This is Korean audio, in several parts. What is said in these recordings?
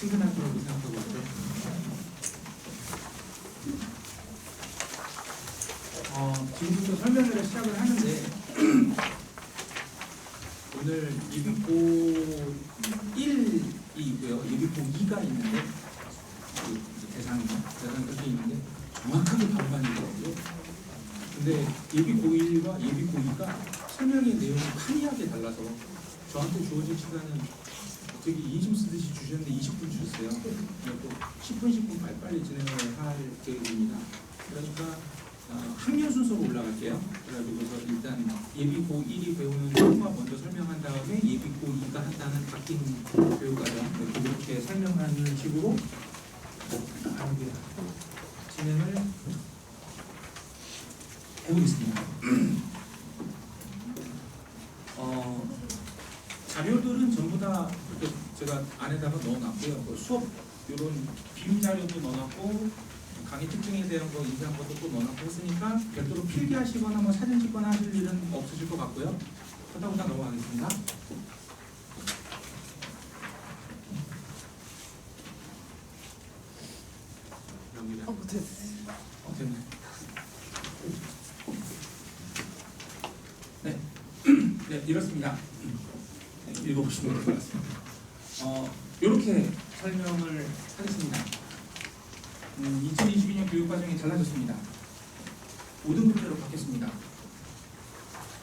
친근할 거라고 생각하고 있고요. 지금부터 설명을 시작을 하는데 오늘 예비고 1이 있고요. 예비고 2가 있는데 대상 그게 있는데 정확하게 반반이더라고요. 근데 예비고 1과 예비고 2가 설명의 내용이 판이하게 달라서 저한테 주어진 시간은 되게 이좀 쓰듯이 주셨는데 20분 주셨어요. 그리고 10분 빨리빨리 진행을 할 계획입니다. 그러니까 학년 순서로 올라갈게요. 그래가지고서 일단 예비고 1이 배우는 것과 먼저 설명한 다음에 예비고 2가 한다는 바뀐 교육과정 이렇게 설명하는 식으로 진행을 해보겠습니다. 자료들은 전부 다 이렇게 제가 안에다가 넣어놨고요. 수업 이런 비밀 자료도 넣어놨고 강의 특징에 대한 거 인쇄한 것도 또 넣어놓고 했으니까 별도로 필기하시거나 뭐 사진 찍거나 하실 일은 없으실 것 같고요. 하다보다 넘어가겠습니다. 여기다. 됐네. 네. 네, 이렇습니다. 네, 읽어보시면 될 것 같습니다. 이렇게 설명을 하겠습니다. 2022년 교육과정이 달라졌습니다. 5등급제로 바뀌었습니다.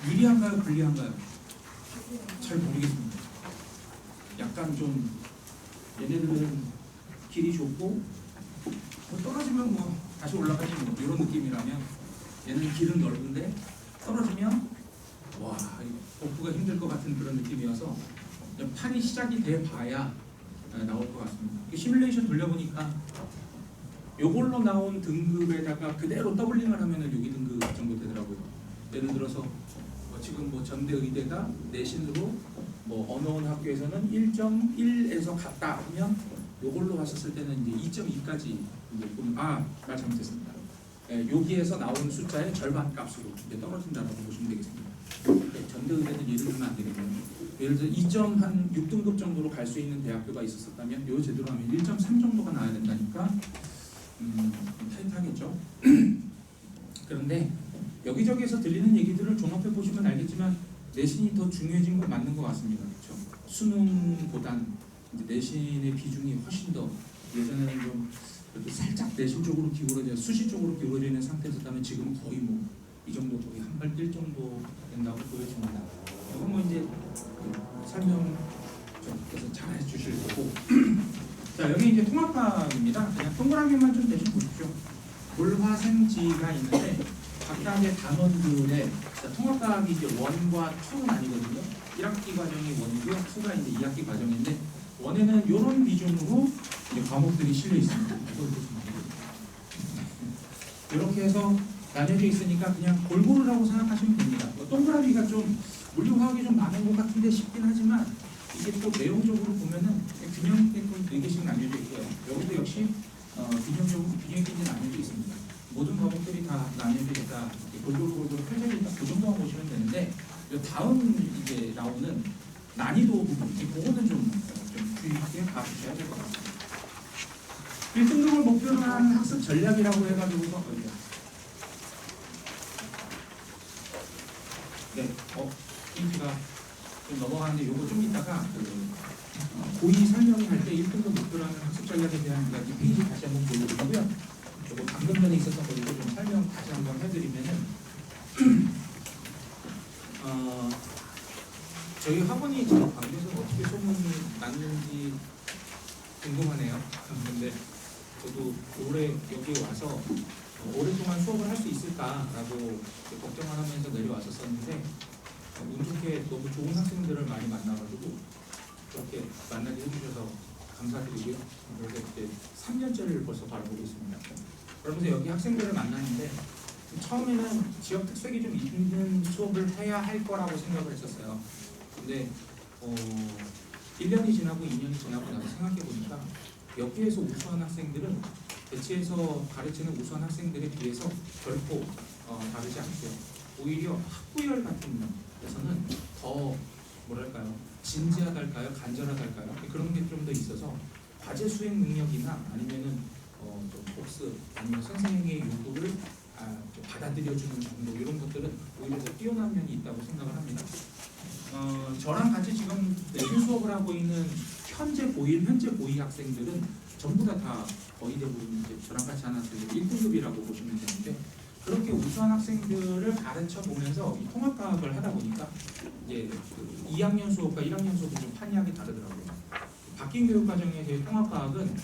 유리한가요? 불리한가요? 잘 모르겠습니다. 약간 좀 얘네들은 길이 좁고 뭐 떨어지면 뭐 다시 올라가지 뭐 이런 느낌이라면 얘는 길은 넓은데 떨어지면 와 복구가 힘들 것 같은 그런 느낌이어서 판이 시작이 돼 봐야 나올 것 같습니다. 시뮬레이션 돌려보니까 요걸로 나온 등급에다가 그대로 더블링을 하면은 여기 등급 정도 되더라고요. 예를 들어서 지금 뭐 전대 의대가 내신으로 뭐 어느 학교에서는 1.1에서 갔다 하면 요걸로 왔었을 때는 이제 2.2까지 말 잘못했습니다. 여기에서 나온 숫자의 절반 값으로 이제 떨어진다라고 보시면 되겠습니다. 전대 의대는 예를 들면 안 되겠네요. 예를 들어 2.6등급 정도로 갈 수 있는 대학교가 있었다면 요 제대로 하면 1.3 정도가 나와야 된다니까 타이트하겠죠. 그런데 여기저기에서 들리는 얘기들을 종합해 보시면 알겠지만 내신이 더 중요해진 건 맞는 것 같습니다. 그렇죠? 수능보단 이제 내신의 비중이 훨씬 더 예전에는 좀 그래도 살짝 내신 쪽으로 기울어져 수시 쪽으로 기울어져 있는 상태였다면 지금은 거의 뭐 이 정도 거의 한 발 뛸 정도 된다고 보여집니다. 이건 뭐 이제 설명 좀 잘 해주실 거고. 자, 여기 이제 통합학입니다. 그냥 동그라미만 좀 대신 보십시오. 몰화생지가 있는데 각각의 단원들의 통합학이 이제 1과 2는 아니거든요. 1학기 과정이 1이고요. 2가 이제 2학기 과정인데 1에는 이런 비중으로 이제 과목들이 실려 있습니다. 이렇게 해서 나뉘어져 있으니까 그냥 골고루라고 생각하시면 됩니다. 동그라미가 좀 물리화학이 좀 많은 것 같은데 싶긴 하지만 이게 또 내용적으로 보면은 균형 있게 또 4개씩 나뉘어져 있고요. 여기도 역시 균형 있게 나뉘어져 있습니다. 모든 과목들이 다 나뉘어져 있다. 골고루 펼쳐져 있다. 그 정도만 보시면 되는데 다음 이제 나오는 난이도 부분, 그거는 좀 주의 깊게 봐주셔야 될 것 같습니다. 1등급을 목표로 한 학습 전략이라고 해가지고서 네, 인지가 좀 넘어가는데 요거 좀 이따가 고2 설명할 때 1등급 목표로 하는 학습 전략에 대한 이 페이지 다시 한번 보여드리고요. 요거 방금 전에 있었던 거 이거 좀 설명 다시 한번 해드리면은 저희 학원이 지금 광주에서 어떻게 소문이 났는지 궁금하네요. 근데 저도 올해 여기 와서 오랫동안 수업을 할 수 있을까라고 걱정을 하면서 내려왔었는데 운 좋게 너무 좋은 학생들을 많이 만나가지고 그렇게 만나게 해주셔서 감사드리고요. 그래서 이제 3년째를 벌써 바라보고 있습니다. 그러면서 여기 학생들을 만났는데 처음에는 지역 특색이 좀 있는 수업을 해야 할 거라고 생각을 했었어요. 근데 1년이 지나고 2년이 지나고 나서 생각해보니까 여기에서 우수한 학생들은 대치에서 가르치는 우수한 학생들에 비해서 결코 다르지 않고요. 오히려 학부열 같은 데서는 더 뭐랄까요, 진지하달까요, 간절하달까요, 그런 게 좀 더 있어서 과제 수행 능력이나 아니면은 좀 복습 아니면 선생님의 요구를 받아들여주는 정도 이런 것들은 오히려 더 뛰어난 면이 있다고 생각을 합니다. 저랑 같이 지금 내신 수업을 하고 있는 현재 고2 학생들은 전부 다 거의 대부분 이제 저랑 같이 하는 학생들 1등급이라고 보시면 되는데 그렇게 우수한 학생들을 가르쳐 보면서 이 통합과학을 하다 보니까 이제 그 2학년 수업과 1학년 수업이 좀 판이하게 다르더라고요. 바뀐 교육과정에서의 통합과학은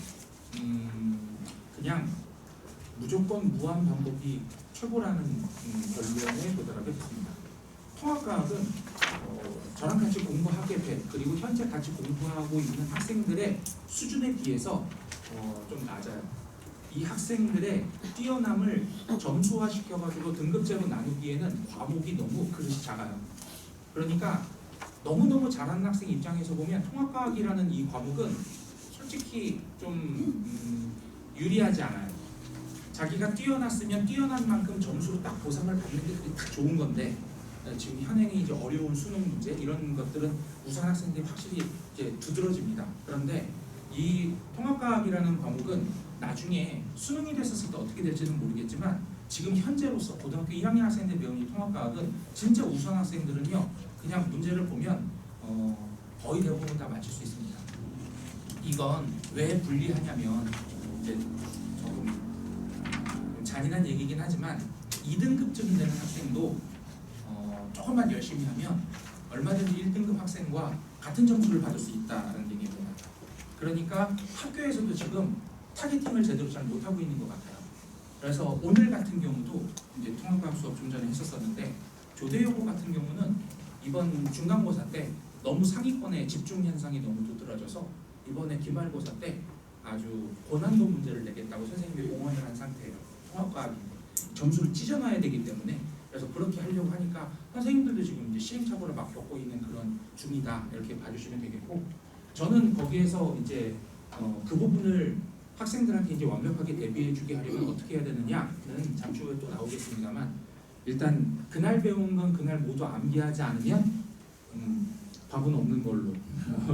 그냥 무조건 무한 반복이 최고라는 결론에 도달하게 됐습니다. 통합과학은 저랑 같이 공부하게 된 그리고 현재 같이 공부하고 있는 학생들의 수준에 비해서 좀 낮아요. 이 학생들의 뛰어남을 점수화시켜가지고 등급제로 나누기에는 과목이 너무 그릇이 작아요. 그러니까 너무너무 잘하는 학생 입장에서 보면 통합과학이라는 이 과목은 솔직히 좀 유리하지 않아요. 자기가 뛰어났으면 뛰어난 만큼 점수로 딱 보상을 받는 게 그게 딱 좋은 건데 지금 현행의 이제 어려운 수능 문제 이런 것들은 우수한 학생들이 확실히 이제 두드러집니다. 그런데 이 통합과학이라는 과목은 나중에 수능이 됐었을 때 어떻게 될지는 모르겠지만 지금 현재로서 고등학교 1학년 학생들 배우는 이 통합과학은 진짜 우수한 학생들은요 그냥 문제를 보면 거의 대부분 다 맞출 수 있습니다. 이건 왜 불리하냐면 이제 조금 잔인한 얘기긴 하지만 2등급쯤 되는 학생도 조금만 열심히 하면 얼마든지 1등급 학생과 같은 점수를 받을 수 있다는 얘기입니다. 그러니까 학교에서도 지금 타겟팅을 제대로 잘 못하고 있는 것 같아요. 그래서 오늘 같은 경우도 이제 통합과학 수업 좀 전에 했었었는데 조대여고 같은 경우는 이번 중간고사 때 너무 상위권에 집중 현상이 너무 두드러져서 이번에 기말고사 때 아주 고난도 문제를 내겠다고 선생님이 공언을 한 상태예요. 통합과학인데 점수를 찢어놔야 되기 때문에 그래서 그렇게 하려고 하니까 선생님들도 지금 이제 시행착오를 막 겪고 있는 그런 중이다 이렇게 봐주시면 되겠고 저는 거기에서 이제 그 부분을 학생들한테 이제 완벽하게 대비해주게 하려면 어떻게 해야 되느냐는 잠시 후에 또 나오겠습니다만 일단 그날 배운 건 그날 모두 암기하지 않으면 답은 없는 걸로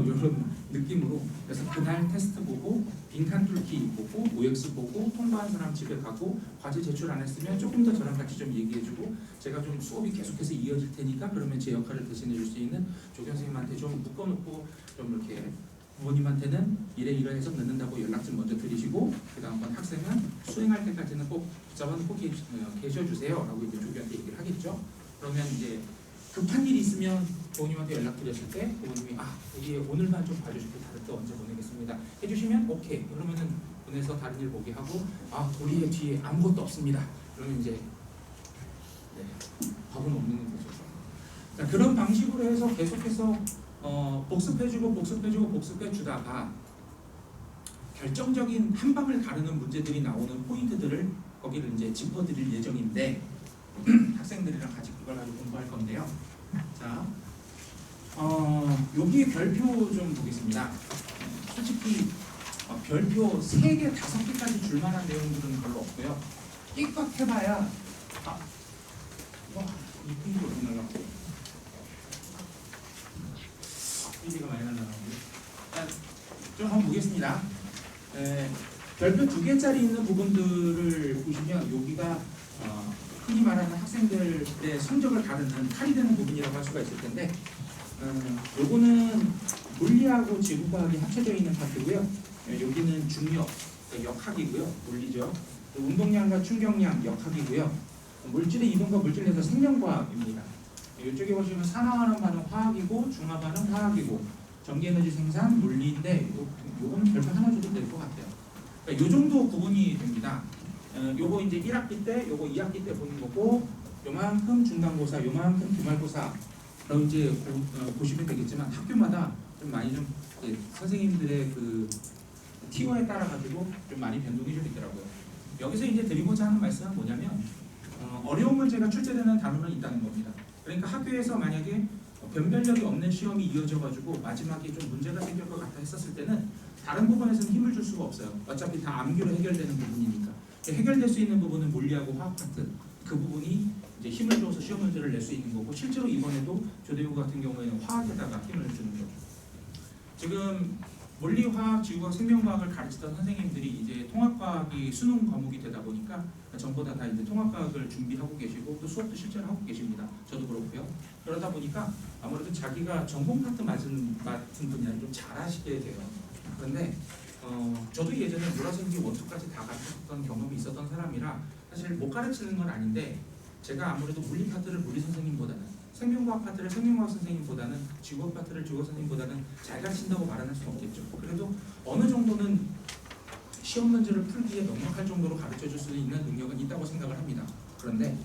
이런 느낌으로 그래서 그날 테스트 보고 빈칸 뚫기 보고 OX 보고 통과한 사람 집에 가고 과제 제출 안 했으면 조금 더 저랑 같이 좀 얘기해주고 제가 좀 수업이 계속해서 이어질 테니까 그러면 제 역할을 대신해줄 수 있는 조교 선생님한테 좀 묶어놓고 좀 이렇게 부모님한테는 이러해서 늦는다고 연락 좀 먼저 드리시고 그 다음번 학생은 수행할 때까지는 꼭 붙잡아놓고 계셔주세요 라고 이제 조교한테 얘기를 하겠죠. 그러면 이제 급한 일이 있으면 부모님한테 연락드렸을 때 부모님이 여기 오늘만 좀 봐주시고 다른 때 언제 보내겠습니다 해주시면 오케이 그러면은 보내서 다른 일 보게 하고 도리의 뒤에 아무것도 없습니다 그러면 이제 답은 없는 거죠. 그러니까 그런 방식으로 해서 계속해서 복습해주다가 결정적인 한 방을 가르는 문제들이 나오는 포인트들을 거기를 이제 짚어드릴 예정인데 학생들이랑 같이 그걸 가지고 공부할 건데요. 자, 여기 별표 좀 보겠습니다. 솔직히 별표 3개, 5개까지 줄만한 내용들은 별로 없고요. 끽박 해봐야 이 핑크 어디 날라가고 삐지가 많이 날라가는데 좀 한번 보겠습니다. 별표 2개짜리 있는 부분들을 보시면 여기가 흔히 말하는 학생들의 성적을 가르는 칼이 되는 부분이라고 할 수가 있을 텐데 요거는 물리하고 지구과학이 합쳐져 있는 파트고요. 여기는 중력, 역학이고요. 물리죠. 운동량과 충격량, 역학이고요. 물질의 이동과 물질 내에서 생명과학입니다. 이쪽에 보시면 산화환원 반응 화학이고 중화 반응 화학이고 전기에너지 생산 물리인데 요건 별표 하나 줘도 될 것 같아요. 그러니까 요 정도 구분이 됩니다. 요거 이제 1학기 때, 요거 2학기 때 보는 거고 요만큼 중간고사, 요만큼 기말고사 라고 이제 보시면 되겠지만 학교마다 좀 많이 좀 선생님들의 그 티오에 따라 가지고 좀 많이 변동이 좀 있더라고요. 여기서 이제 드리고자 하는 말씀은 뭐냐면 어려운 문제가 출제되는 단원은 있다는 겁니다. 그러니까 학교에서 만약에 변별력이 없는 시험이 이어져 가지고 마지막에 좀 문제가 생길 것 같아 했었을 때는 다른 부분에서는 힘을 줄 수가 없어요. 어차피 다 암기로 해결되는 부분이니까. 해결될 수 있는 부분은 물리하고 화학 파트 그 부분이 이제 힘을 줘서 시험 문제를 낼 수 있는 거고 실제로 이번에도 조대우 같은 경우에는 화학에다가 힘을 주는 거죠. 지금 물리, 화학, 지구과학, 생명과학을 가르치던 선생님들이 이제 통합과학이 수능 과목이 되다 보니까 전보다 다 이제 통합과학을 준비하고 계시고 또 수업도 실제로 하고 계십니다. 저도 그렇고요. 그러다 보니까 아무래도 자기가 전공 파트 맡은 분야를 좀 잘하시게 돼요. 그런데 저도 예전에 물화생지 원투까지 다 가르쳤던 경험이 있었던 사람이라 사실 못 가르치는 건 아닌데 제가 아무래도 물리 파트를 물리 선생님보다는 생명과학 파트를 생명과학 선생님보다는 지구과학 파트를 지구과학 선생님보다는 잘 가르친다고 말할 수는 없겠죠. 그래도 어느 정도는 시험 문제를 풀기에 넉넉할 정도로 가르쳐줄 수 있는 능력은 있다고 생각을 합니다. 그런데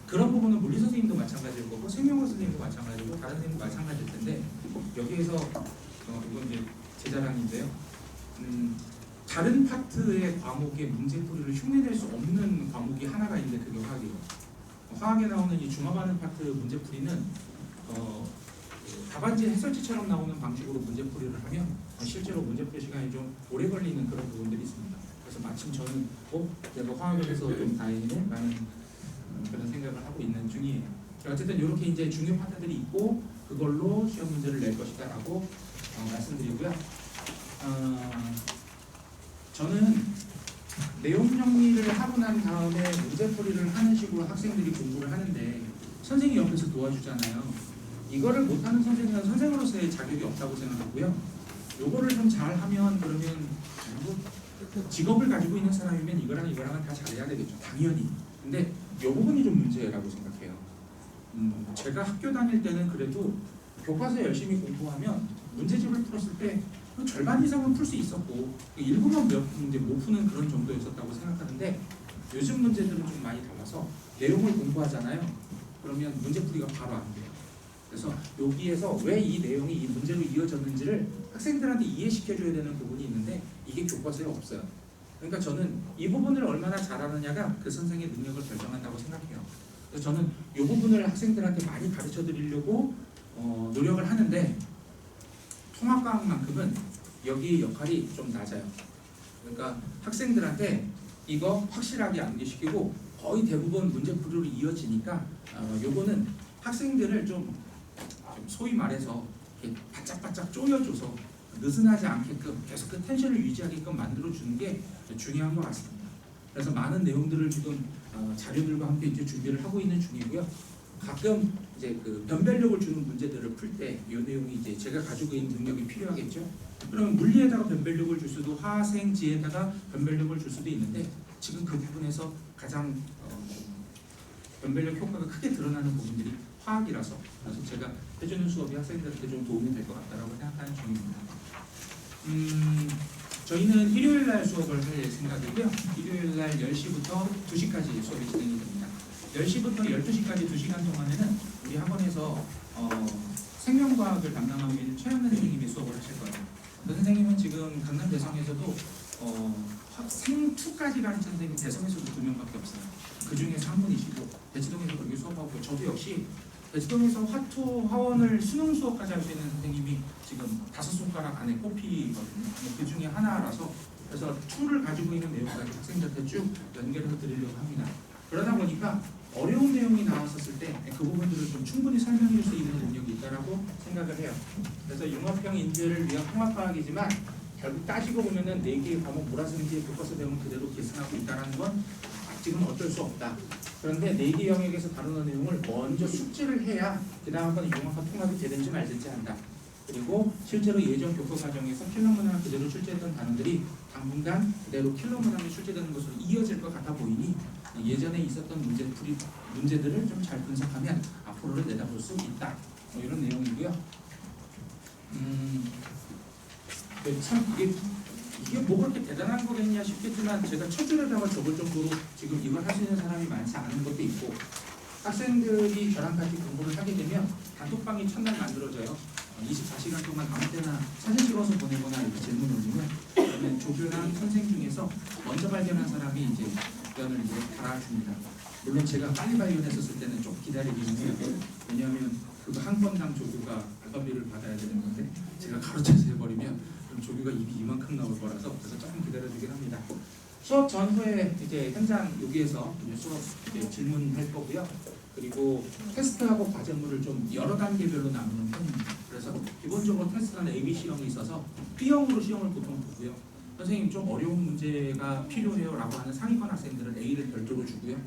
그런 부분은 물리 선생님도 마찬가지일 거고 생명과학 선생님도 마찬가지고 다른 선생님도 마찬가지일 텐데 여기에서 이건 이제 제 자랑인데요. 다른 파트의 과목의 문제풀이를 흉내낼 수 없는 과목이 하나가 있는데 그게 화학이에요. 화학에 나오는 이 중합하는 파트 문제풀이는 답안지 해설지처럼 나오는 방식으로 문제풀이를 하면 실제로 문제풀이 시간이 좀 오래 걸리는 그런 부분들이 있습니다. 그래서 마침 저는 내가 화학을 해서 좀 다행이네 라는 그런 생각을 하고 있는 중이에요. 어쨌든 이렇게 이제 중요 파트들이 있고 그걸로 시험 문제를 낼 것이다 라고 말씀드리고요. 저는 내용 정리를 하고 난 다음에 문제풀이를 하는 식으로 학생들이 공부를 하는데 선생님이 옆에서 도와주잖아요. 이거를 못하는 선생님은 선생으로서의 자격이 없다고 생각하고요. 요거를 좀 잘하면 그러면 직업을 가지고 있는 사람이면 이거랑은 다 잘해야 되겠죠. 당연히. 근데 요 부분이 좀 문제라고 생각해요. 제가 학교 다닐 때는 그래도 교과서 열심히 공부하면 문제집을 풀었을 때 절반 이상은 풀 수 있었고 일부만 몇 문제 못 푸는 그런 정도였었다고 생각하는데 요즘 문제들은 좀 많이 달라서 내용을 공부하잖아요. 그러면 문제풀이가 바로 안 돼요. 그래서 여기에서 왜 이 내용이 이 문제로 이어졌는지를 학생들한테 이해시켜줘야 되는 부분이 있는데 이게 교과서에 없어요. 그러니까 저는 이 부분을 얼마나 잘하느냐가 그 선생의 능력을 결정한다고 생각해요. 그래서 저는 이 부분을 학생들한테 많이 가르쳐 드리려고 노력을 하는데 통합과학만큼은 여기 역할이 좀 낮아요. 그러니까 학생들한테 이거 확실하게 암기시키고 거의 대부분 문제풀이로 이어지니까 요거는 학생들을 좀 소위 말해서 이렇게 바짝바짝 쪼여줘서 느슨하지 않게끔 계속 그 텐션을 유지하게끔 만들어주는 게 중요한 것 같습니다. 그래서 많은 내용들을 지금 자료들과 함께 이제 준비를 하고 있는 중이고요. 가끔 이제 그 변별력을 주는 문제들을 풀 때 이 내용이 이제 제가 가지고 있는 능력이 필요하겠죠. 그러면 물리에다가 변별력을 줄 수도 화생지에다가 변별력을 줄 수도 있는데 지금 그 부분에서 가장 변별력 효과가 크게 드러나는 부분들이 화학이라서 그래서 제가 해주는 수업이 학생들한테 좀 도움이 될 것 같다라고 생각하는 중입니다. 저희는 일요일날 수업을 할 생각이고요. 일요일날 10시부터 2시까지 수업이 진행이 됩니다. 10시부터 12시까지 2시간 동안에는 우리 학원에서 생명과학을 담당하고 있는 최양래 선생님이 수업을 하실 거예요. 그 선생님은 지금 강남 대성에서도 생2까지 가르치는 선생님이 대성에서도 2명밖에 없어요. 그 중에서 한 분이시고 대치동에서 그렇게 수업하고 저도 역시 대치동에서 화투, 화원을 수능 수업까지 할 수 있는 선생님이 지금 5손가락 안에 꼽히거든요. 그 중에 하나라서 그래서 툴을 가지고 있는 내용까지 학생들한테 쭉 연결해 드리려고 합니다. 그러다 보니까 어려운 내용이 나왔었을 때 그 부분들을 좀 충분히 설명해 줄 수 있는 능력이 있다라고 생각을 해요. 그래서 융합형 인재를 위한 통합과학이지만 결국 따지고 보면은 4개의 과목 몰아서인지 교과서 내용 그대로 계승하고 있다는 건 지금 어쩔 수 없다. 그런데 4개 영역에서 다루는 내용을 먼저 숙지를 해야 그 다음번에 융합과 통합이 되든지 말든지 한다. 그리고 실제로 예전 교과 과정에서 킬러 문항을 그대로 출제했던 단원들이 당분간 그대로 킬러 문항이 출제되는 것으로 이어질 것 같아 보이니 예전에 있었던 문제들을 좀 잘 분석하면 앞으로를 내다볼 수 있다. 이런 내용이고요. 참 이게 뭐 그렇게 대단한 거겠냐 싶겠지만 제가 첫 줄에다가 적을 정도로 지금 이걸 할 수 있는 사람이 많지 않은 것도 있고 학생들이 저랑 같이 공부를 하게 되면 단톡방이 첫날 만들어져요. 24시간 동안 아무 때나 사진 찍어서 보내거나 이렇게 질문 올리면 그러면 조교랑 선생 중에서 먼저 발견한 사람이 이제 답변을 이제 달아줍니다. 물론 제가 빨리 발견했었을 때는 좀 기다리기는 해요. 왜냐하면 그거 한 건당 조교가 알바비를 받아야 되는 건데 제가 가로채서 해버리면 그럼 조교가 입이 이만큼 나올 거라서 그래서 조금 기다려주긴 합니다. 수업 전후에 이제 현장 여기에서 이제 수업 이제 질문할 거고요. 그리고 테스트하고 과제물을 좀 여러 단계별로 나누는 편입니다. 그래서 기본 기본적으로 테스트하는 AB 시험이 있어서 B형으로 시험을 보통 보고요. 선생님 좀 어려운 문제가 필요해요 라고 하는 상위권 학생들은 A를 별도로 주고요.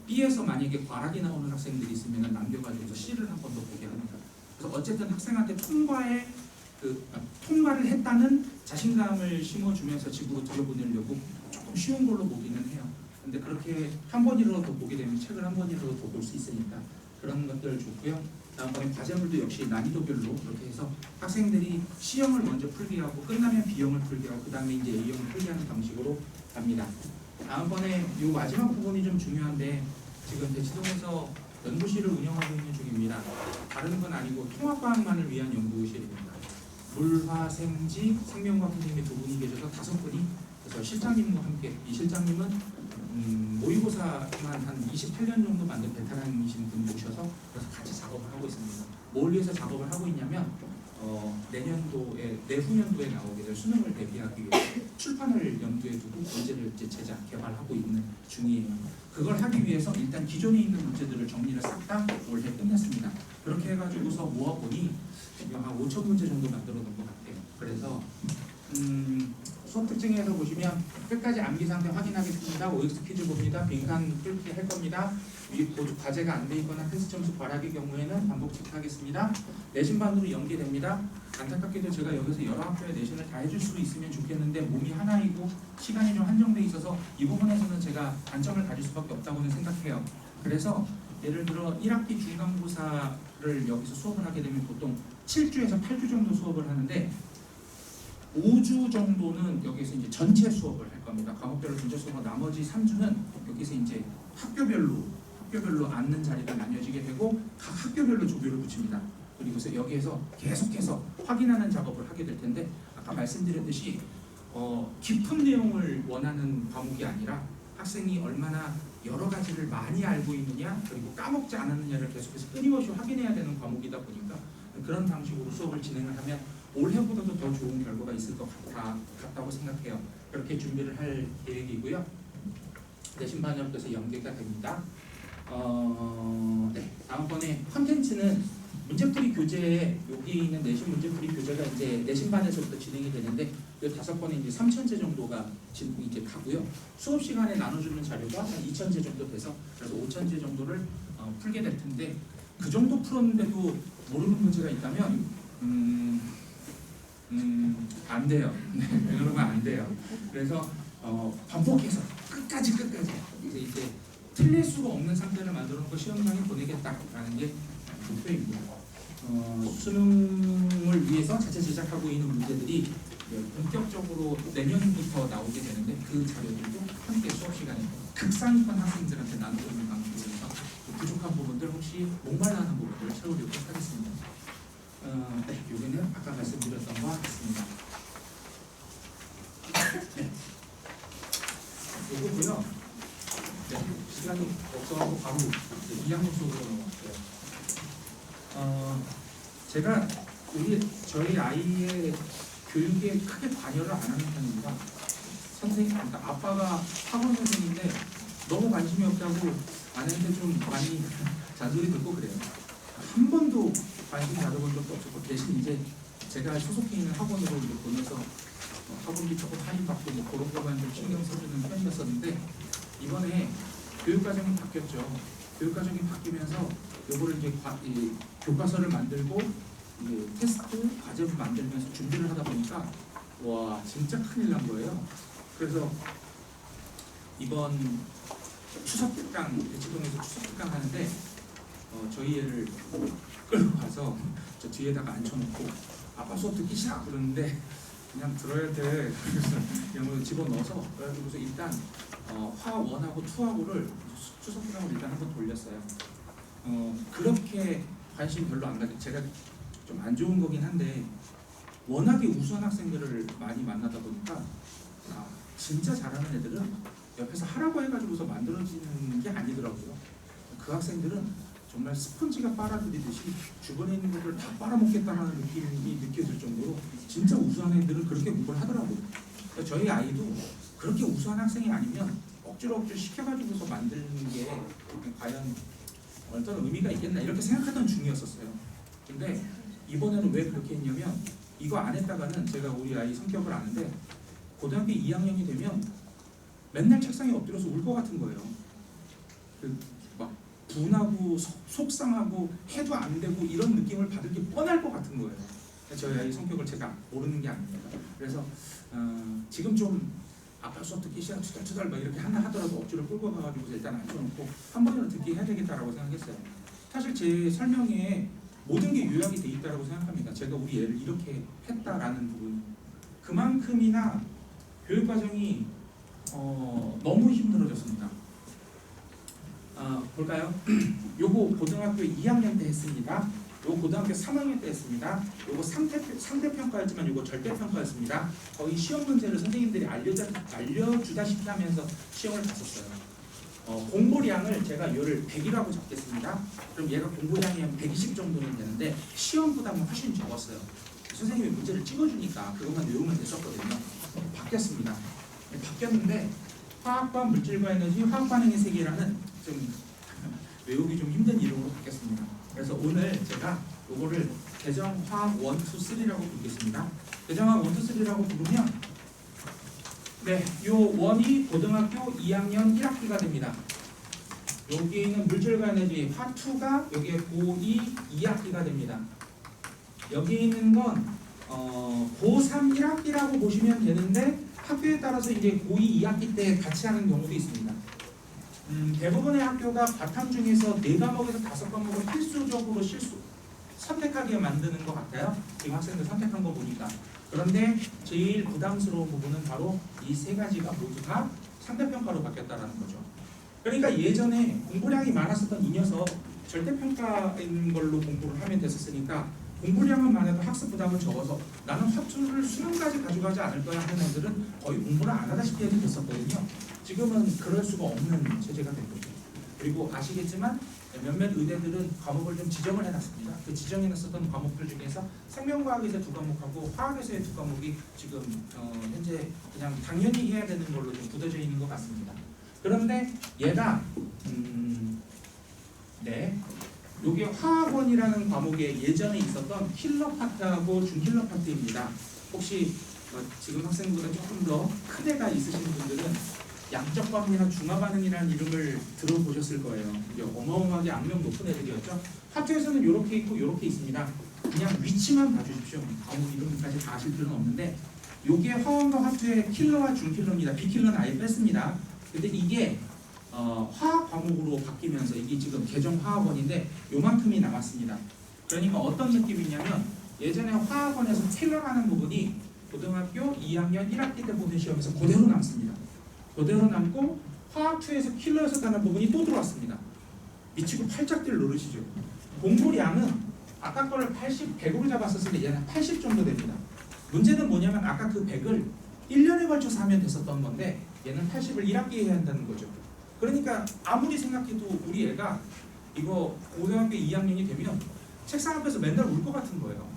B에서 만약에 과락이 나오는 학생들이 있으면 남겨가지고 C를 한 번 더 보게 합니다. 그래서 어쨌든 학생한테 통과를 했다는 자신감을 심어주면서 집으로 들여보내려고 조금 쉬운 걸로 보기는 해요. 근데 그렇게 한 번이라도 더 보게 되면 책을 한 번이라도 더 볼 수 있으니까 그런 것들을 줬고요. 다음번에 과제물도 역시 난이도별로 그렇게 해서 학생들이 C형을 먼저 풀게 하고 끝나면 B형을 풀게 하고 그 다음에 이제 A형을 풀게 하는 방식으로 갑니다. 다음번에 이 마지막 부분이 좀 중요한데 지금 대치동에서 연구실을 운영하고 있는 중입니다. 다른 건 아니고 통합과학만을 위한 연구실입니다. 물화생지 생명과학 선생님이 2분이 계셔서 5분이 그래서 실장님과 함께 이 실장님은 모의고사만 한 28년 정도 만든 베테랑이신 분 모셔서 그래서 같이 작업을 하고 있습니다. 뭘 위해서 작업을 하고 있냐면 내후년도에 나오게 될 수능을 대비하기 위해 출판을 염두에 두고 문제를 이제 제작 개발하고 있는 중이에요. 그걸 하기 위해서 일단 기존에 있는 문제들을 정리를 싹 다 올해 끝냈습니다. 그렇게 해가지고서 모아보니 한 5천 문제 정도 만들어 놓은 것 같아요. 그래서 수업 특징에서 보시면 끝까지 암기 상태 확인하겠습니다. OX 퀴즈 봅니다. 빈칸 뚫기 할 겁니다. 위 보조 과제가 안 돼 있거나 테스트 점수 과락의 경우에는 반복 체크하겠습니다. 내신반으로 연계됩니다. 안타깝게도 제가 여기서 여러 학교에 내신을 다 해줄 수 있으면 좋겠는데 몸이 하나이고 시간이 좀 한정돼 있어서 이 부분에서는 제가 단점을 가질 수밖에 없다고는 생각해요. 그래서 예를 들어 1학기 중간고사를 여기서 수업을 하게 되면 보통 7주에서 8주 정도 수업을 하는데 5주 정도는 여기서 이제 전체 수업을 할 겁니다. 과목별로 전체 수업하고 나머지 3주는 여기서 이제 학교별로 앉는 자리가 나뉘어지게 되고 각 학교별로 조교를 붙입니다. 그리고서 여기에서 계속해서 확인하는 작업을 하게 될 텐데 아까 말씀드렸듯이 깊은 내용을 원하는 과목이 아니라 학생이 얼마나 여러 가지를 많이 알고 있느냐 그리고 까먹지 않았느냐를 계속해서 끊임없이 확인해야 되는 과목이다 보니까 그런 방식으로 수업을 진행을 하면 올해보다도 더 좋은 결과가 있을 것 같다고 생각해요. 그렇게 준비를 할 계획이고요. 내신 반영돼서 연계가 됩니다. 네, 다음번에 컨텐츠는 문제풀이 교재에 여기 있는 내신 문제풀이 교재가 이제 내신반에서부터 진행이 되는데 이 5번에 이제 3,000제 정도가 이제 가고요. 수업 시간에 나눠주는 자료가 한 2,000제 정도 돼서 그래서 5,000제 정도를 풀게 될 텐데 그 정도 풀었는데도 모르는 문제가 있다면 안 돼요. 네, 그러면 안 돼요. 그래서 반복해서 끝까지 이제 틀릴 수가 없는 상태를 만들어 놓고 시험장에 보내겠다라는 게 목표입니다. 수능을 위해서 자체 제작하고 있는 문제들이 본격적으로 내년부터 나오게 되는데 그 자료들도 함께 수업 시간에 극상위권 학생들한테 나눠주는 방식으로 해서 부족한 부분들 혹시 목말라하는 부분들을 채우려고 하겠습니다. 네, 여기는 아까 말씀드렸던 것 같습니다. 네. 요거고요. 네, 시간이 없어서 바로 2학년 수업으로 넘어갈게요. 제가 저희 아이의 교육에 크게 관여를 안 하는 편입니다. 그러니까 아빠가 학원 선생인데 너무 관심이 없다고 아내한테 좀 많이 잔소리 듣고 그래요. 한 번도 관심 가져본 적도 없었고 대신 이제 제가 소속해 있는 학원으로 이제 보내서 학원비 조금 할인받고 뭐 그런 것만 좀 신경 써주는 편이었었는데 이번에 교육과정이 바뀌었죠. 교육과정이 바뀌면서 요거를 이제 교과서를 만들고 이제 테스트 과제를 만들면서 준비를 하다 보니까 와 진짜 큰일 난 거예요. 그래서 이번 추석 특강 대치동에서 추석 특강 하는데 저희 애를 끌고 가서 저 뒤에다가 앉혀놓고 아빠 수업 듣기 싫어 그러는데 그냥 들어야 돼. 그래서 그냥 집어넣어서 그래가지고서 일단 화 1하고 2하고를 추석 특강으로 일단 한번 돌렸어요. 그렇게 관심 별로 안 가게 제가 좀 안 좋은 거긴 한데 워낙에 우수한 학생들을 많이 만나다 보니까 진짜 잘하는 애들은 옆에서 하라고 해가지고서 만들어지는 게 아니더라고요. 그 학생들은 정말 스펀지가 빨아들이듯이 주변에 있는 것들을 다 빨아먹겠다는 느낌이 느껴질 정도로 진짜 우수한 애들은 그렇게 공부를 하더라고요. 그러니까 저희 아이도 그렇게 우수한 학생이 아니면 억지로 시켜가지고서 만드는 게 과연 어떤 의미가 있겠나 이렇게 생각하던 중이었었어요. 근데 이번에는 왜 그렇게 했냐면 이거 안 했다가는 제가 우리 아이 성격을 아는데 고등학교 2학년이 되면 맨날 책상에 엎드려서 울 것 같은 거예요. 막 분하고 속상하고 해도 안 되고 이런 느낌을 받을 게 뻔할 것 같은 거예요. 저희 아이 성격을 제가 모르는 게 아닙니다. 그래서 지금 좀 아빠 수업 듣기 싫어 투덜투덜 막 이렇게 한다 하더라도 억지로 끌고 가가지고 일단 앉혀놓고 한 번이라도 듣게 해야 되겠다라고 생각했어요. 사실 제 설명에 모든 게 요약이 돼 있다라고 생각합니다. 제가 우리 애를 이렇게 했다라는 부분 그만큼이나 교육 과정이 너무 힘들어졌습니다. 볼까요? 요거 고등학교 2학년 때 했습니다. 요거 고등학교 3학년 때 했습니다. 요거 상대평가였지만 요거 절대평가였습니다. 거의 시험 문제를 선생님들이 알려주다시피 하면서 시험을 봤었어요. 공부량을 제가 요를 100이라고 잡겠습니다. 그럼 얘가 공부량이 한 120 정도는 되는데 시험보다는 훨씬 적었어요. 선생님이 문제를 찍어주니까 그것만 외우면 됐었거든요. 바뀌었습니다. 바뀌었는데 화학과 물질과 에너지, 화학 반응의 세계라는 좀 외우기 좀 힘든 이름으로 바뀌었습니다. 그래서 오늘 제가 요거를 개정화학 1, 2, 3라고 부르겠습니다. 개정화학 1, 2, 3라고 부르면 네, 요 1이 고등학교 2학년 1학기가 됩니다. 여기에 있는 물질과 에너지 화2가 여기에 고2 2학기가 됩니다. 여기에 있는 건 고3 1학기라고 보시면 되는데 학교에 따라서 이제 고2 2학기 때 같이 하는 경우도 있습니다. 대부분의 학교가 바탕 중에서 4과목에서 5과목을 필수적으로 선택하게 만드는 것 같아요. 지금 학생들 선택한 거 보니까. 그런데 제일 부담스러운 부분은 바로 이 3가지가 모두 다 상대평가로 바뀌었다는 거죠. 그러니까 예전에 공부량이 많았었던 이 녀석 절대평가인 걸로 공부를 하면 됐었으니까 공부량은 많아도 학습 부담은 적어서 나는 화투를 수능까지 가져가지 않을 거야 하는 애들은 거의 공부를 안 하다시피 해도 됐었거든요. 지금은 그럴 수가 없는 체제가 된 거죠. 그리고 아시겠지만 몇몇 의대들은 과목을 좀 지정을 해놨습니다. 그 지정해놨었던 과목들 중에서 생명과학에서 2과목하고 화학에서의 2과목이 지금 현재 그냥 당연히 해야 되는 걸로 좀 굳어져 있는 것 같습니다. 그런데 얘가 요게 화학원이라는 과목에 예전에 있었던 킬러 파트하고 준킬러 파트입니다. 혹시 지금 학생보다 조금 더 큰 애가 있으신 분들은 양적 반응이나 중화 반응이라는 이름을 들어보셨을 거예요. 이게 어마어마하게 악명 높은 애들이었죠. 화투에서는 이렇게 있고 이렇게 있습니다. 그냥 위치만 봐주십시오. 과목 이름까지 다 아실 필요는 없는데 요게 화원과 화투의 킬러와 준킬러입니다. 비킬러는 아예 뺐습니다. 근데 이게 화학 과목으로 바뀌면서 이게 지금 개정 화학원인데 요만큼이 남았습니다. 그러니까 어떤 느낌이냐면 예전에 화학원에서 킬러라는 부분이 고등학교 2학년 1학기 때 보는 시험에서 그대로 남습니다. 그대로 남고 화학2에서 킬러였었다는 부분이 또 들어왔습니다. 미치고 팔짝들 노르시죠. 공부량은 아까 거를 80, 100으로 잡았었을 때 얘는 80 정도 됩니다. 문제는 뭐냐면 아까 그 100을 1년에 걸쳐서 하면 됐었던 건데 얘는 80을 1학기에 해야 한다는 거죠. 그러니까 아무리 생각해도 우리 애가 이거 고등학교 2학년이 되면 책상 앞에서 맨날 울 것 같은 거예요.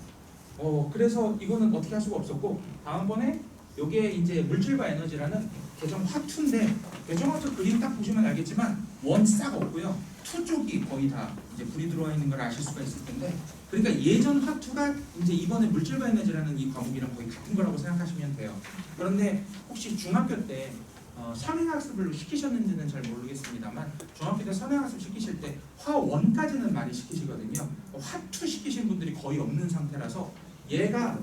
그래서 이거는 어떻게 할 수가 없었고 다음번에 요게 이제 물질과 에너지라는 개정 화2인데 개정 화2 그림 딱 보시면 알겠지만 원 싹 없고요. 2 쪽이 거의 다 이제 불이 들어와 있는 걸 아실 수가 있을 텐데 그러니까 예전 화2가 이제 이번에 물질과 에너지라는 이 과목이랑 거의 같은 거라고 생각하시면 돼요. 그런데 혹시 중학교 때 선행학습을 시키셨는지는 잘 모르겠습니다만 중학교 때 선행학습 시키실 때 화1까지는 많이 시키시거든요. 화2 시키신 분들이 거의 없는 상태라서 얘가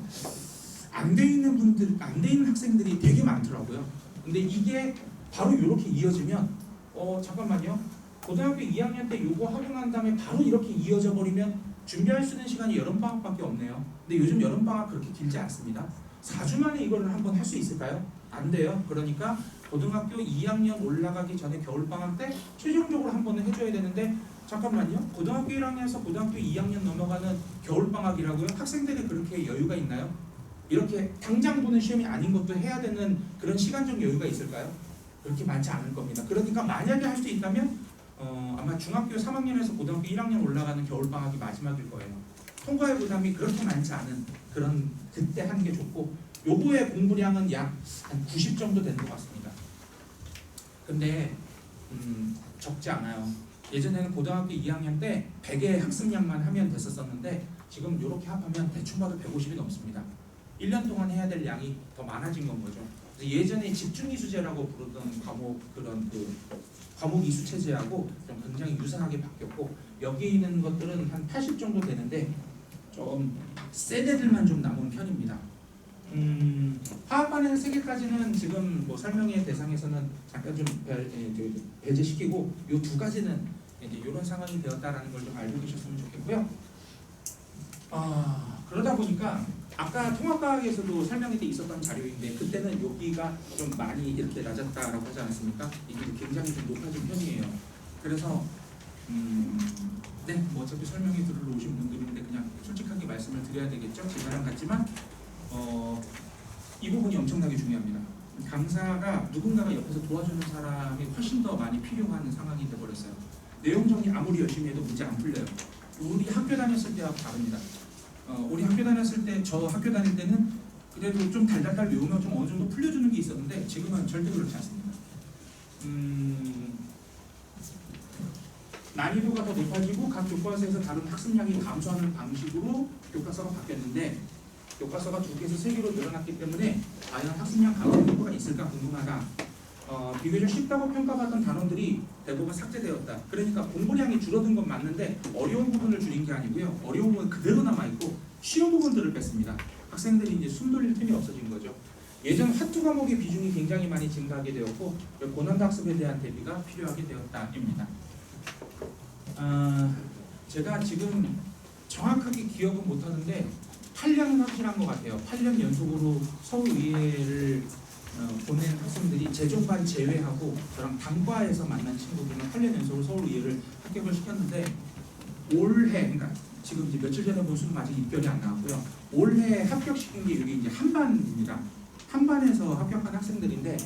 안 돼 있는 분들, 안 돼 있는 학생들이 되게 많더라고요. 근데 이게 바로 이렇게 이어지면 잠깐만요. 고등학교 2학년 때 요거 하고 난 다음에 바로 이렇게 이어져 버리면 준비할 수 있는 시간이 여름방학밖에 없네요. 근데 요즘 여름방학 그렇게 길지 않습니다. 4주 만에 이걸 한번 할 수 있을까요? 안 돼요. 그러니까 고등학교 2학년 올라가기 전에 겨울방학 때 최종적으로 한 번은 해줘야 되는데 잠깐만요. 고등학교 1학년에서 고등학교 2학년 넘어가는 겨울방학이라고요? 학생들이 그렇게 여유가 있나요? 이렇게 당장 보는 시험이 아닌 것도 해야 되는 그런 시간적 여유가 있을까요? 그렇게 많지 않을 겁니다. 그러니까 만약에 할 수 있다면 아마 중학교 3학년에서 고등학교 1학년 올라가는 겨울방학이 마지막일 거예요. 통과의 부담이 그렇게 많지 않은 그런 그때 하는 게 좋고 요거의 공부량은 약 한 90 정도 되는 것 같습니다. 근데 적지 않아요. 예전에는 고등학교 2학년 때 100의 학습량만 하면 됐었는데 지금 이렇게 합하면 대충 봐도 150이 넘습니다. 1년 동안 해야 될 양이 더 많아진 건 거죠. 그래서 예전에 집중이수제라고 부르던 과목 이수 체제하고 좀 굉장히 유사하게 바뀌었고, 여기에 있는 것들은 한 80 정도 되는데 좀 센 애들만 좀 남은 편입니다. 화학반에는 3개까지는 지금 뭐 설명의 대상에서는 잠깐 좀 배제시키고, 이 2가지는 이제 이런 상황이 되었다라는 걸 좀 알고 계셨으면 좋겠고요. 그러다 보니까 아까 통합과학에서도 설명이 돼 있었던 자료인데, 그때는 여기가 좀 많이 이렇게 낮았다라고 하지 않았습니까? 이게 굉장히 좀 높아진 편이에요. 그래서 네, 뭐 어차피 설명이 들으러 오신 분들인데 그냥 솔직하게 말씀을 드려야 되겠죠. 제 말랑 같지만 이 부분이 엄청나게 중요합니다. 강사가 누군가가 옆에서 도와주는 사람이 훨씬 더 많이 필요한 상황이 되어버렸어요. 내용 정리 아무리 열심히 해도 문제 안 풀려요. 우리 학교 다녔을 때하고 다릅니다. 우리 학교 다녔을 때, 저 학교 다닐 때는 그래도 좀 달달달 외우면 좀 어느 정도 풀려주는 게 있었는데, 지금은 절대 그렇지 않습니다. 난이도가 더 높아지고 각 교과서에서 다른 학습량이 감소하는 방식으로 교과서가 바뀌었는데, 교과서가 2개에서 3개로 늘어났기 때문에 과연 학습량 감소 효과가 있을까 궁금하다. 비교적 쉽다고 평가받던 단원들이 대부분 삭제되었다. 그러니까 공부량이 줄어든 건 맞는데 어려운 부분을 줄인 게 아니고요. 어려운 부분은 그대로 남아있고 쉬운 부분들을 뺐습니다. 학생들이 이제 숨 돌릴 틈이 없어진 거죠. 예전 화투 과목의 비중이 굉장히 많이 증가하게 되었고, 고난도 학습에 대한 대비가 필요하게 되었다입니다. 제가 지금 정확하게 기억은 못하는데 8년은 확실한 것 같아요. 8년 연속으로 서울의회를 보낸 학생들이 제종반 제외하고 저랑 단과에서 만난 친구들은 8년 연속으로 서울의회를 합격을 시켰는데, 올해, 그러니까 지금 이제 며칠 전에 본 수는 아직 입결이 안 나왔고요. 올해 합격시킨 게 여기 이제 한반입니다. 한반에서 합격한 학생들인데,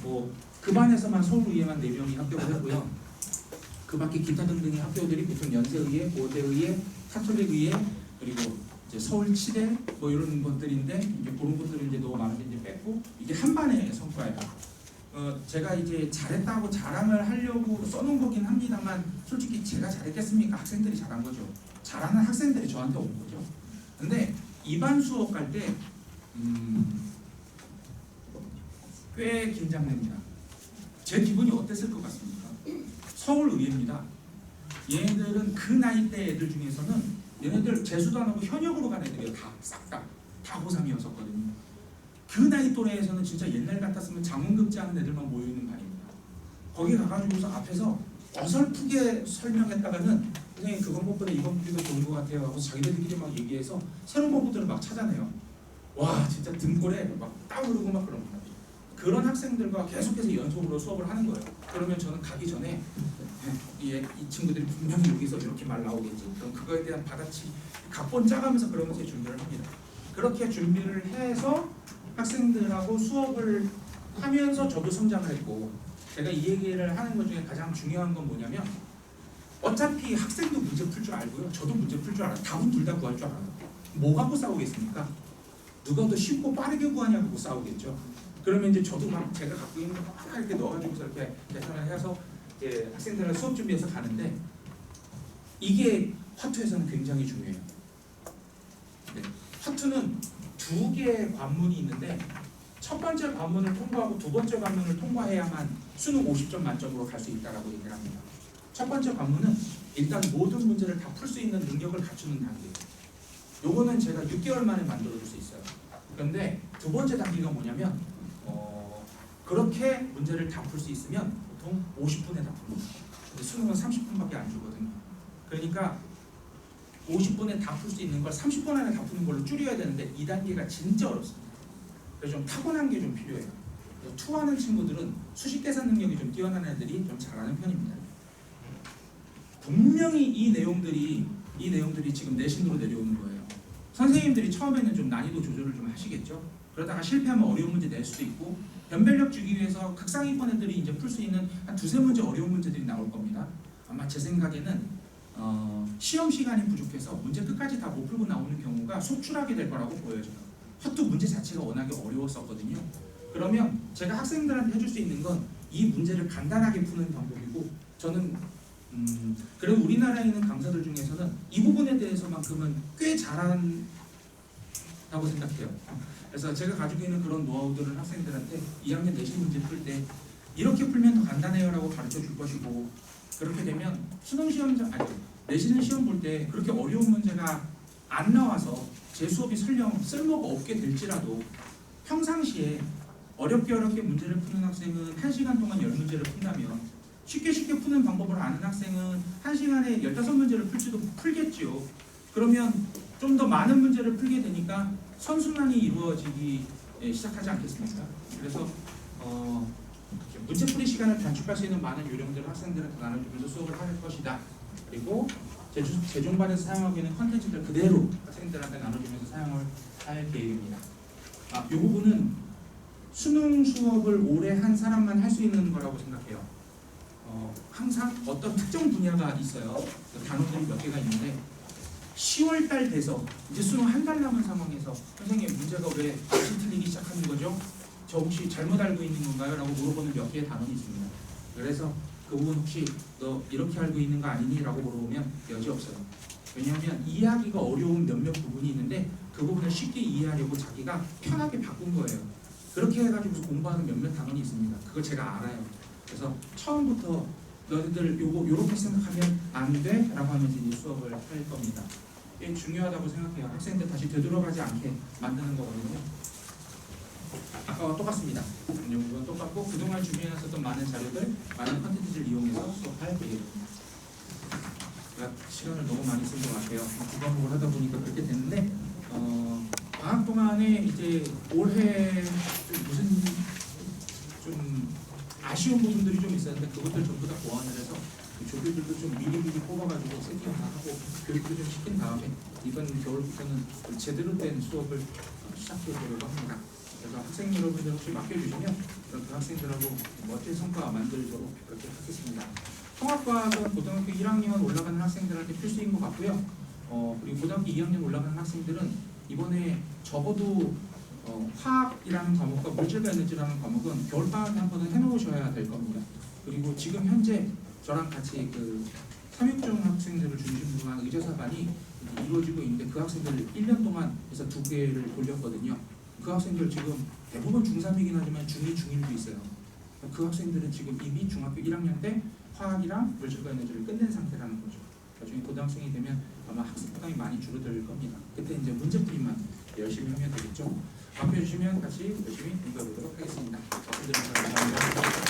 뭐 그 반에서만 서울의회만 4명이 합격을 했고요. 그 밖에 기타 등등의 학교들이 보통 연세의회, 고대의회, 카톨릭의회, 그리고 이제 서울치대 뭐 이런 것들인데, 이제 그런 것들을 이제 너무 많은데 이제 뺐고, 이게 한반의 성과예요. 제가 이제 잘했다고 자랑을 하려고 써놓은 거긴 합니다만, 솔직히 제가 잘했겠습니까? 학생들이 잘한 거죠. 잘하는 학생들이 저한테 온 거죠. 근데 이반 수업 갈 때 꽤 긴장됩니다. 제 기분이 어땠을 것 같습니까? 서울의회입니다. 얘네들은 그 나이대 애들 중에서는 얘네들 재수도 안 하고 현역으로 간 애들이에요. 싹 다 고3이었었거든요. 그 나이 또래에서는 진짜 옛날 같았으면 장원급제하는 애들만 모여있는 반입니다. 거기 가가지고서 앞에서 어설프게 설명했다가는 선생님 그 방법보다 이 방법이 더 좋은 것 같아요 하고 자기들끼리 막 얘기해서 새로운 방법들을 막 찾아내요. 와, 진짜 등골에 막 땀 흐르고 막 그럽니다. 그런 학생들과 계속해서 연속으로 수업을 하는 거예요. 그러면 저는 가기 전에 이 친구들이 분명히 여기서 이렇게 말 나오겠지. 그럼 그거에 대한 받아치 각본 짜가면서 그러면서 준비를 합니다. 그렇게 준비를 해서 학생들하고 수업을 하면서 저도 성장을 했고, 제가 이 얘기를 하는 것 중에 가장 중요한 건 뭐냐면, 어차피 학생도 문제 풀 줄 알고요. 저도 문제 풀 줄 알아요. 답은 둘 다 구할 줄 알아요. 뭐 갖고 싸우겠습니까? 누가 더 쉽고 빠르게 구하냐고 싸우겠죠. 그러면 이제 저도 막 제가 갖고 있는 거 막 이렇게 넣어가지고서 이렇게 계산을 해서 이제 학생들을 수업 준비해서 가는데, 이게 화투에서는 굉장히 중요해요. 네. 화투는 2개의 관문이 있는데, 첫 번째 관문을 통과하고 두 번째 관문을 통과해야만 수능 50점 만점으로 갈 수 있다고 얘기를 합니다. 첫 번째 관문은 일단 모든 문제를 다 풀 수 있는 능력을 갖추는 단계예요. 요거는 제가 6개월 만에 만들어줄 수 있어요. 그런데 두 번째 단계가 뭐냐면, 그렇게 문제를 다 풀 수 있으면 보통 50분에 다 풉니다. 근데 수능은 30분밖에 안 주거든요. 그러니까 50분에 다 풀 수 있는 걸 30분 안에 다 푸는 걸로 줄여야 되는데, 이 단계가 진짜 어렵습니다. 그래서 좀 타고난 게 좀 필요해요. 투하는 친구들은 수식 계산 능력이 좀 뛰어난 애들이 좀 잘하는 편입니다. 분명히 이 내용들이 지금 내신으로 내려오는 거예요. 선생님들이 처음에는 좀 난이도 조절을 좀 하시겠죠. 그러다가 실패하면 어려운 문제 낼 수도 있고, 변별력 주기 위해서 특상위권 애들이 이제 풀 수 있는 한 2-3문제 어려운 문제들이 나올 겁니다. 아마 제 생각에는 시험 시간이 부족해서 문제 끝까지 다 못 풀고 나오는 경우가 속출하게 될 거라고 보여져요. 화투 문제 자체가 워낙에 어려웠었거든요. 그러면 제가 학생들한테 해줄 수 있는 건 이 문제를 간단하게 푸는 방법이고, 저는 그래도 우리나라에 있는 강사들 중에서는 이 부분에 대해서만큼은 꽤 잘한다고 생각해요. 그래서 제가 가지고 있는 그런 노하우들을 학생들한테 2학년 내신 문제 풀 때 이렇게 풀면 더 간단해요 라고 가르쳐 줄 것이고, 그렇게 되면 수능 시험 내시는 시험 볼 때 그렇게 어려운 문제가 안 나와서 제 수업이 설령 쓸모가 없게 될지라도 평상시에 어렵게 문제를 푸는 학생은 1시간 동안 10문제를 푼다면 쉽게 푸는 방법을 아는 학생은 1시간에 15문제를 풀겠지요. 그러면 좀 더 많은 문제를 풀게 되니까 선순환이 이루어지기 시작하지 않겠습니까? 그래서 문제풀이 시간을 단축할 수 있는 많은 요령들을 학생들한테 나눠주면서 수업을 할 것이다. 그리고 재종반에서 사용하고 있는 컨텐츠들 그대로 학생들한테 나눠주면서 사용을 할 계획입니다. 이 부분은 수능 수업을 오래 한 사람만 할 수 있는 거라고 생각해요. 항상 어떤 특정 분야가 있어요. 단원들이 몇 개가 있는데 10월달 돼서 이제 수능 한 달 남은 상황에서 선생님 문제가 왜 다시 틀리기 시작하는 거죠? 저 혹시 잘못 알고 있는 건가요? 라고 물어보는 몇 개의 단원이 있습니다. 그래서 그 부분 혹시 너 이렇게 알고 있는 거 아니니? 라고 물어보면 여지없어요. 왜냐하면 이해하기가 어려운 몇몇 부분이 있는데 그 부분을 쉽게 이해하려고 자기가 편하게 바꾼 거예요. 그렇게 해가지고 공부하는 몇몇 단원이 있습니다. 그걸 제가 알아요. 그래서 처음부터 너희들 요렇게 생각하면 안 돼? 라고 하면서 이제 수업을 할 겁니다. 이게 중요하다고 생각해요. 학생들 다시 되돌아가지 않게 만드는 거거든요. 아까와 똑같습니다. 이건 똑같고 그동안 준비해놨었던 많은 자료들, 많은 컨텐츠를 이용해서 수업할 계획입니다. 제가 시간을 너무 많이 쓴 것 같아요. 두 과목을 하다 보니까 그렇게 됐는데 방학 동안에 이제 올해 좀 아쉬운 부분들이 좀 있었는데 그것들 전부 다 보완을 해서 조교들도 좀 미리 뽑아가지고 세팅 다 하고 교육도 좀 시킨 다음에 이번 겨울부터는 제대로 된 수업을 시작해 보려고 합니다. 그래서 학생 여러분들 혹시 맡겨주시면 그 학생들하고 멋진 성과 만들도록 그렇게 하겠습니다. 통합과학은 고등학교 1학년 올라가는 학생들한테 필수인 것 같고요. 그리고 고등학교 2학년 올라가는 학생들은 이번에 적어도 화학이라는 과목과 물질과 에너지라는 과목은 겨울방학에 한 번은 해놓으셔야 될 겁니다. 그리고 지금 현재 저랑 같이 그 삼육중 학생들을 중심으로 한 의제사반이 이루어지고 있는데 그 학생들 1년 동안 해서 2개를 돌렸거든요. 그 학생들 지금 대부분 중3이긴 하지만 중2, 중1도 있어요. 그 학생들은 지금 이미 중학교 1학년 때 화학이랑 물질과 에너지를 끝낸 상태라는 거죠. 나중에 고등학생이 되면 아마 학습 부담이 많이 줄어들 겁니다. 그때 이제 문제풀이만 열심히 하면 되겠죠. 맡겨주시면 같이 열심히 공부해보도록 하겠습니다. 감사합니다.